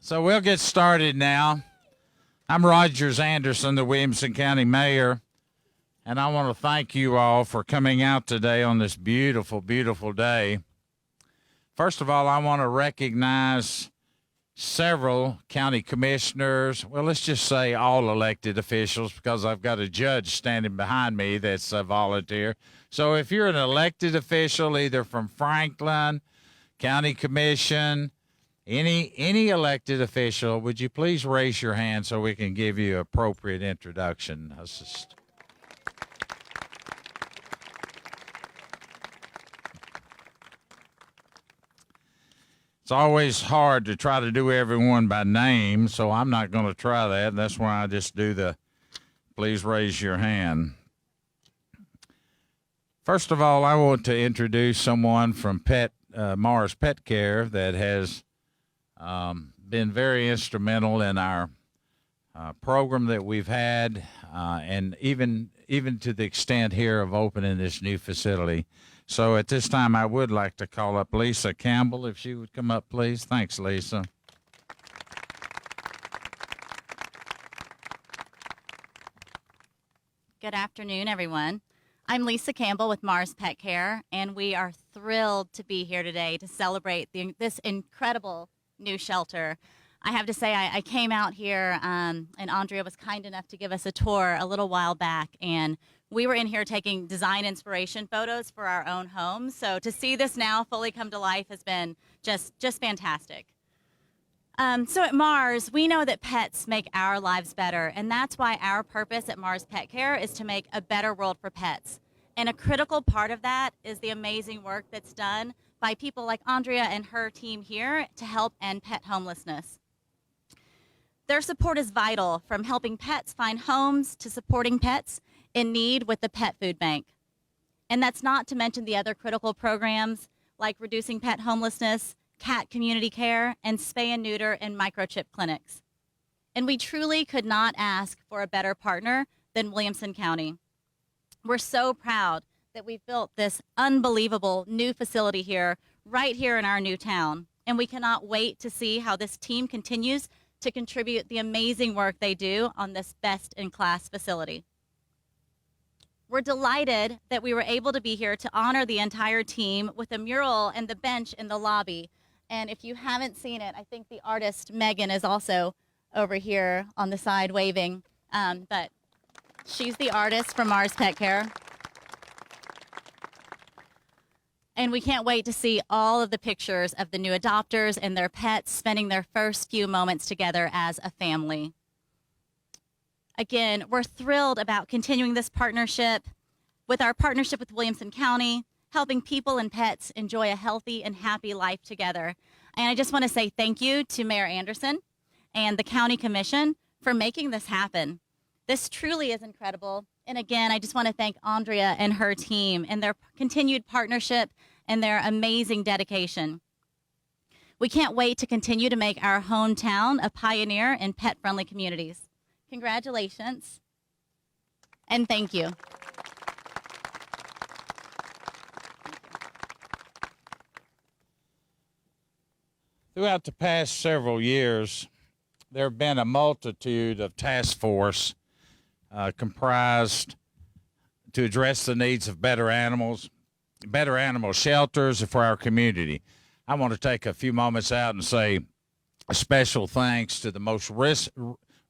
So we'll get started now. I'm Rogers Anderson, the Williamson County Mayor, and I want to thank you all for coming out today on this beautiful, beautiful day. First of all, I want to recognize several county commissioners. Well, let's just say all elected officials, because I've got a judge standing behind me that's a volunteer. So if you're an elected official, either from Franklin, County Commission, any elected official, would you please raise your hand so we can give you appropriate introduction? It's always hard to try to do everyone by name, so I'm not going to try that. That's why I just do the please raise your hand. First of all, I want to introduce someone from Mars Pet Care that has been very instrumental in our program that we've had, and even to the extent here of opening this new facility. So at this time, I would like to call up Lisa Campbell, if she would come up, please. Thanks, Lisa. Good afternoon, everyone. I'm Lisa Campbell with Mars Pet Care, and we are thrilled to be here today to celebrate this incredible new shelter. I have to say, I came out here, and Andrea was kind enough to give us a tour a little while back, and we were in here taking design inspiration photos for our own homes. So to see this now fully come to life has been just fantastic. So at Mars, we know that pets make our lives better, and that's why our purpose at Mars Pet Care is to make a better world for pets. And a critical part of that is the amazing work that's done by people like Andrea and her team here to help end pet homelessness. Their support is vital, from helping pets find homes to supporting pets in need with the Pet Food Bank. And that's not to mention the other critical programs like reducing pet homelessness, cat community care, and spay and neuter and microchip clinics. And we truly could not ask for a better partner than Williamson County. We're so proud that we've built this unbelievable new facility here, right here in our new town. And we cannot wait to see how this team continues to contribute the amazing work they do on this best-in-class facility. We're delighted that we were able to be here to honor the entire team with a mural and the bench in the lobby. And if you haven't seen it, I think the artist Megan is also over here on the side waving. But she's the artist from Mars Pet Care. And we can't wait to see all of the pictures of the new adopters and their pets spending their first few moments together as a family. Again, we're thrilled about continuing this partnership with our partnership with Williamson County, helping people and pets enjoy a healthy and happy life together. And I just want to say thank you to Mayor Anderson and the County Commission for making this happen. This truly is incredible. And again, I just want to thank Andrea and her team and their continued partnership and their amazing dedication. We can't wait to continue to make our hometown a pioneer in pet-friendly communities. Congratulations, and thank you. Throughout the past several years, there have been a multitude of task force comprised to address the needs of better animal shelters for our community. I want to take a few moments out and say a special thanks to the most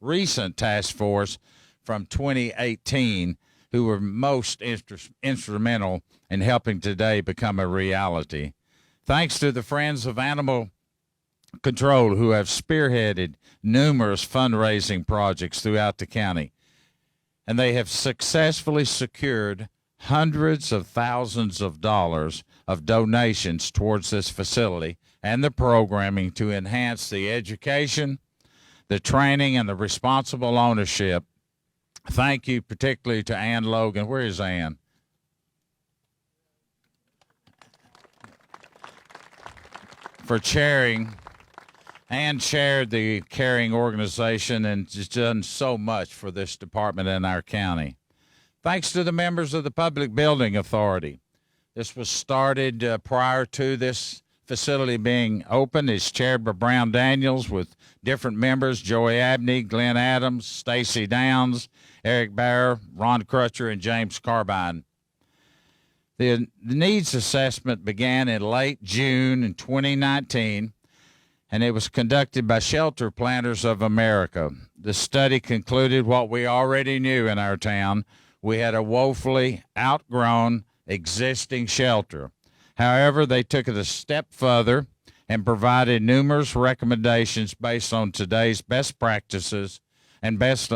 recent task force from 2018, who were most instrumental in helping today become a reality. Thanks to the Friends of Animal Control, who have spearheaded numerous fundraising projects throughout the county. And they have successfully secured hundreds of thousands of dollars of donations towards this facility and the programming to enhance the education, the training, and the responsible ownership. Thank you particularly to Ann Logan. Where is Ann? For chairing. Ann chaired the caring organization and has done so much for this department in our county. Thanks to the members of the Public Building Authority. This was started prior to this facility being opened is chaired by Brown Daniels with different members: Joey Abney, Glenn Adams, Stacy Downs, Eric Barr, Ron Crutcher, and James Carbine. The needs assessment began in late June in 2019, and it was conducted by Shelter Planners of America. The study concluded what we already knew in our town. We had a woefully outgrown existing shelter. However, they took it a step further and provided numerous recommendations based on today's best practices and based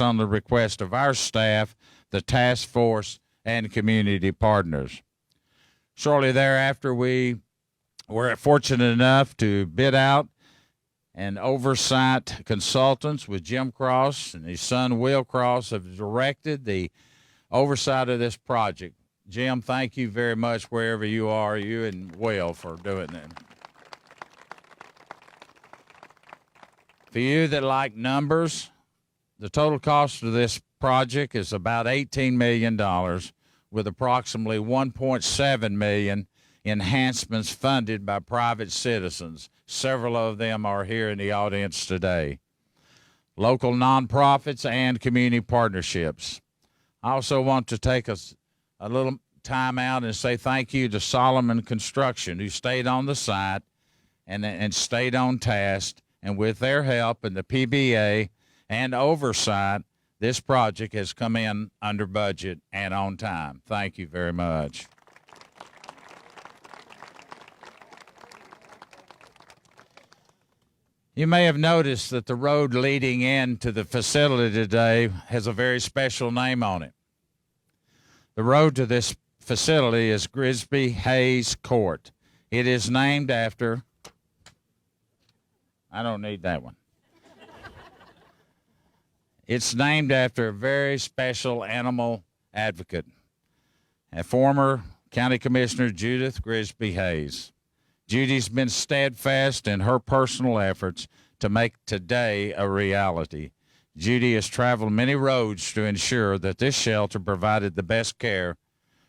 on the request of our staff, the task force, and community partners. Shortly thereafter, we were fortunate enough to bid out and oversight consultants with Jim Cross and his son Will Cross have directed the oversight of this project. Jim, thank you very much wherever you are, you and Will, for doing that. For you that like numbers, the total cost of this project is about $18 million, with approximately $1.7 million enhancements funded by private citizens. Several of them are here in the audience today. Local nonprofits and community partnerships. I also want to take a little time out and say thank you to Solomon Construction, who stayed on the site and stayed on task. And with their help and the PBA and oversight, this project has come in under budget and on time. Thank you very much. You may have noticed that the road leading into the facility today has a very special name on it. The road to this facility is Grisby Hayes Court. It is named after, I don't need that one. It's named after a very special animal advocate, a former County Commissioner Judith Grisby Hayes. Judy's been steadfast in her personal efforts to make today a reality. Judy has traveled many roads to ensure that this shelter provided the best care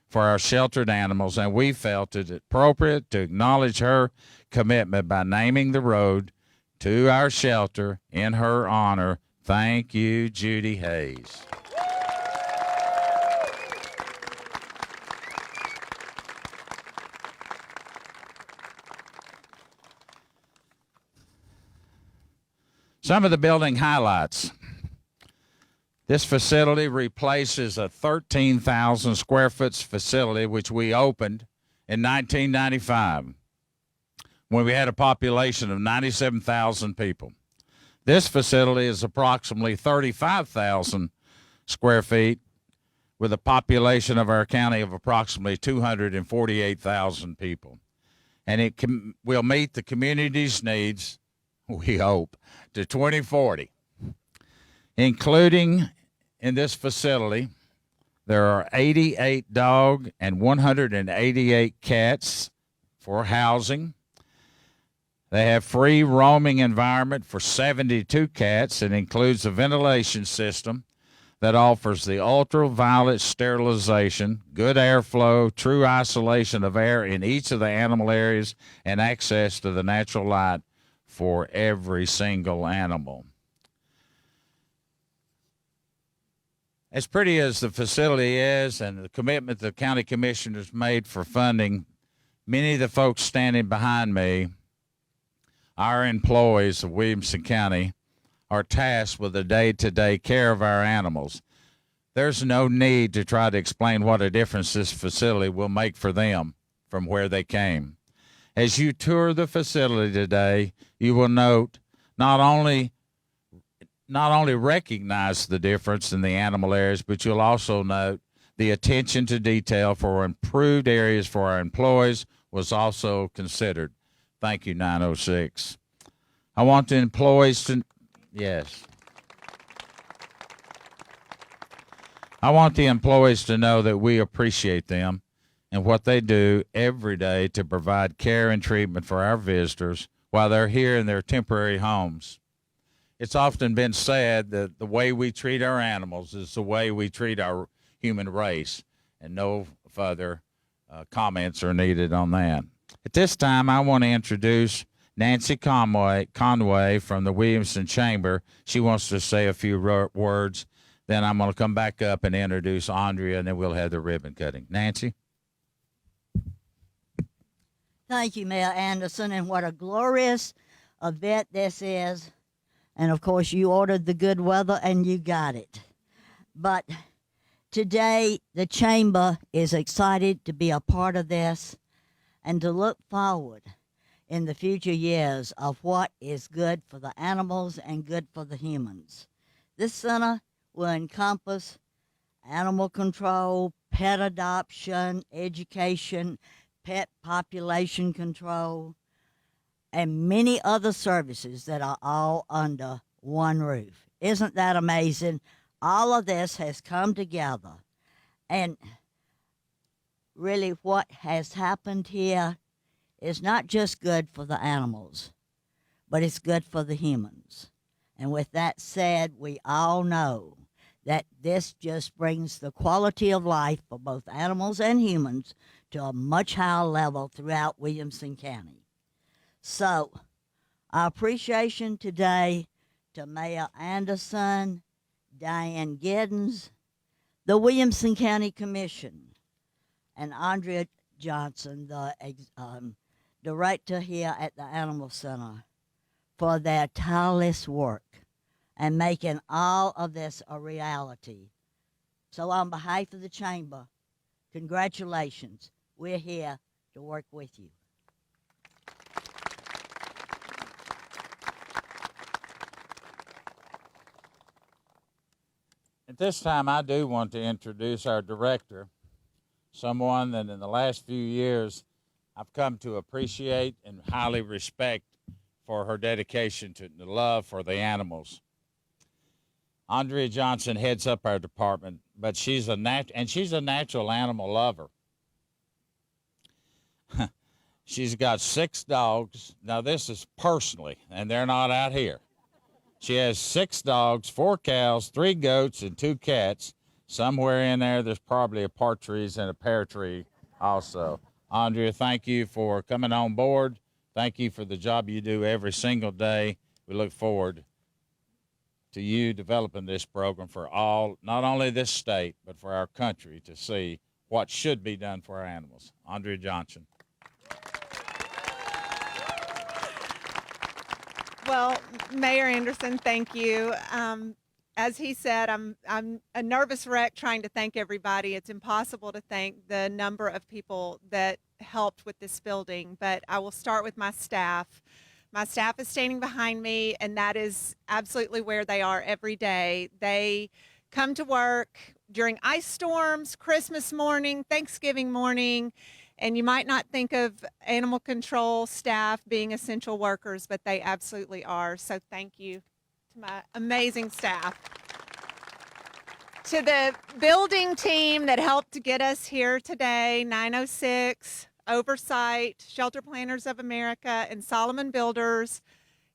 for our sheltered animals, and we felt it appropriate to acknowledge her commitment by naming the road to our shelter in her honor. Thank you, Judy Hayes. Some of the building highlights. This facility replaces a 13,000 square foot facility which we opened in 1995 when we had a population of 97,000 people. This facility is approximately 35,000 square feet with a population of our county of approximately 248,000 people. And it will meet the community's needs, we hope, to 2040. Including in this facility, there are 88 dogs and 188 cats for housing. They have free roaming environment for 72 cats and includes a ventilation system that offers the ultraviolet sterilization, good airflow, true isolation of air in each of the animal areas, and access to the natural light for every single animal. As pretty as the facility is and the commitment the county commissioners made for funding, many of the folks standing behind me, our employees of Williamson County, are tasked with the day-to-day care of our animals. There's no need to try to explain what a difference this facility will make for them from where they came. As you tour the facility today, you will note not only recognize the difference in the animal areas, but you'll also note the attention to detail for improved areas for our employees was also considered. Thank you, 906. I want the employees to, yes. I want the employees to know that we appreciate them and what they do every day to provide care and treatment for our visitors while they're here in their temporary homes. It's often been said that the way we treat our animals is the way we treat our human race, and no further comments are needed on that. At this time, I want to introduce Nancy Conway from the Williamson Chamber. She wants to say a few words. Then I'm going to come back up and introduce Andrea, and then we'll have the ribbon cutting. Nancy? Thank you, Mayor Anderson, and what a glorious event this is. And of course, you ordered the good weather and you got it. But today, the Chamber is excited to be a part of this and to look forward in the future years of what is good for the animals and good for the humans. This center will encompass animal control, pet adoption, education, pet population control, and many other services that are all under one roof. Isn't that amazing? All of this has come together. And really what has happened here is not just good for the animals, but it's good for the humans. And with that said, we all know that this just brings the quality of life for both animals and humans to a much higher level throughout Williamson County. So, our appreciation today to Mayor Anderson, Diane Giddens, the Williamson County Commission, and Andrea Johnson, the director here at the Animal Center, for their tireless work and making all of this a reality. So on behalf of the Chamber, congratulations. We're here to work with you. At this time, I do want to introduce our director, someone that in the last few years I've come to appreciate and highly respect for her dedication to the love for the animals. Andrea Johnson heads up our department, but she's a natural animal lover. She's got 6 dogs. Now this is personally, and they're not out here. She has 6 dogs, 4 cows, 3 goats, and 2 cats. Somewhere in there's probably a partridge and a pear tree also. Andrea, thank you for coming on board. Thank you for the job you do every single day. We look forward to you developing this program for all, not only this state, but for our country to see what should be done for our animals. Andrea Johnson. Well, Mayor Anderson, thank you. As he said, I'm a nervous wreck trying to thank everybody. It's impossible to thank the number of people that helped with this building, but I will start with my staff. My staff is standing behind me, and that is absolutely where they are every day. They come to work during ice storms, Christmas morning, Thanksgiving morning, and you might not think of animal control staff being essential workers, but they absolutely are. So thank you to my amazing staff. To the building team that helped to get us here today, 906, Oversight, Shelter Planners of America, and Solomon Builders.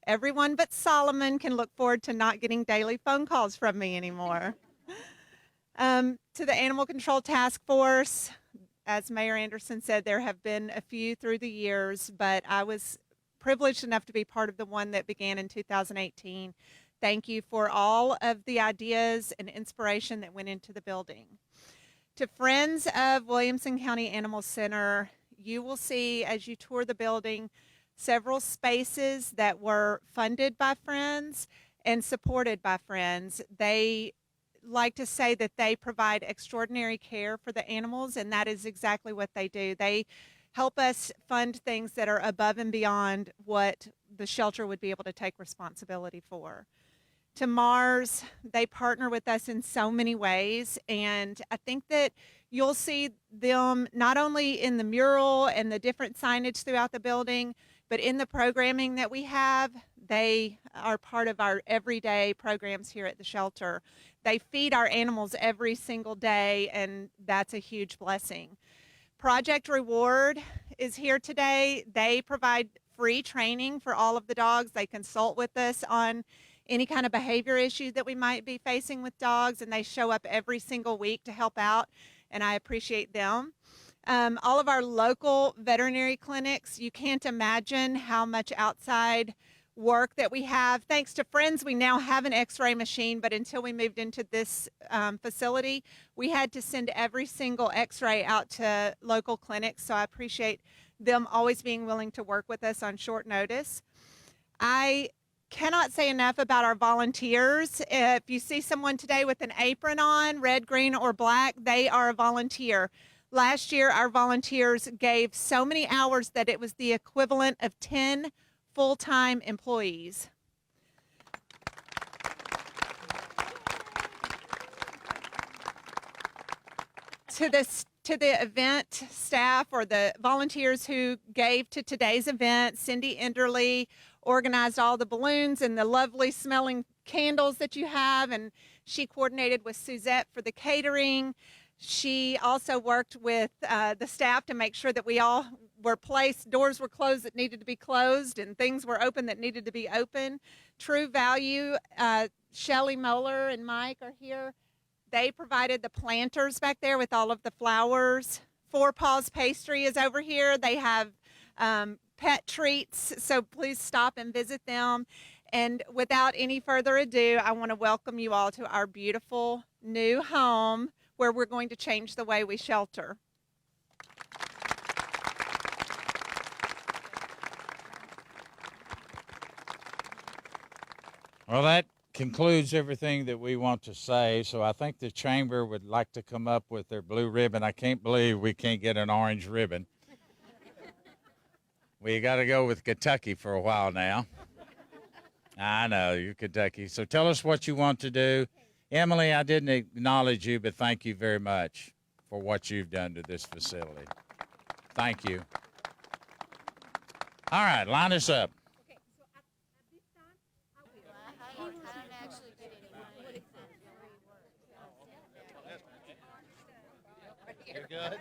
Everyone but Solomon can look forward to not getting daily phone calls from me anymore. To the Animal Control Task Force, as Mayor Anderson said, there have been a few through the years, but I was privileged enough to be part of the one that began in 2018. Thank you for all of the ideas and inspiration that went into the building. To Friends of Williamson County Animal Center, you will see as you tour the building several spaces that were funded by Friends and supported by Friends. They like to say that they provide extraordinary care for the animals, and that is exactly what they do. They help us fund things that are above and beyond what the shelter would be able to take responsibility for. To Mars, they partner with us in so many ways, and I think that you'll see them not only in the mural and the different signage throughout the building, but in the programming that we have. They are part of our everyday programs here at the shelter. They feed our animals every single day, and that's a huge blessing. Project Reward is here today. They provide free training for all of the dogs. They consult with us on any kind of behavior issue that we might be facing with dogs, and they show up every single week to help out, and I appreciate them. All of our local veterinary clinics, you can't imagine how much outside work that we have. Thanks to friends, we now have an x-ray machine, but until we moved into this facility, we had to send every single x-ray out to local clinics. So I appreciate them always being willing to work with us on short notice. I cannot say enough about our volunteers. If you see someone today with an apron on, red, green, or black, they are a volunteer. Last year, our volunteers gave so many hours that it was the equivalent of 10 full-time employees. To the event staff or the volunteers who gave to today's event, Cindy Enderly organized all the balloons and the lovely smelling candles that you have, and she coordinated with Suzette for the catering. She also worked with the staff to make sure that we all were placed, doors were closed that needed to be closed, and things were open that needed to be open. True Value, Shelly Moeller and Mike are here. They provided the planters back there with all of the flowers. Four Paws Pastry is over here. They have pet treats, so please stop and visit them. And without any further ado, I want to welcome you all to our beautiful new home where we're going to change the way we shelter. Well, that concludes everything that we want to say. So I think the chamber would like to come up with their blue ribbon. I can't believe we can't get an orange ribbon. We got to go with Kentucky for a while now. I know, you're Kentucky. So tell us what you want to do. Emily, I didn't acknowledge you, but thank you very much for what you've done to this facility. Thank you. All right, line us up. You're good?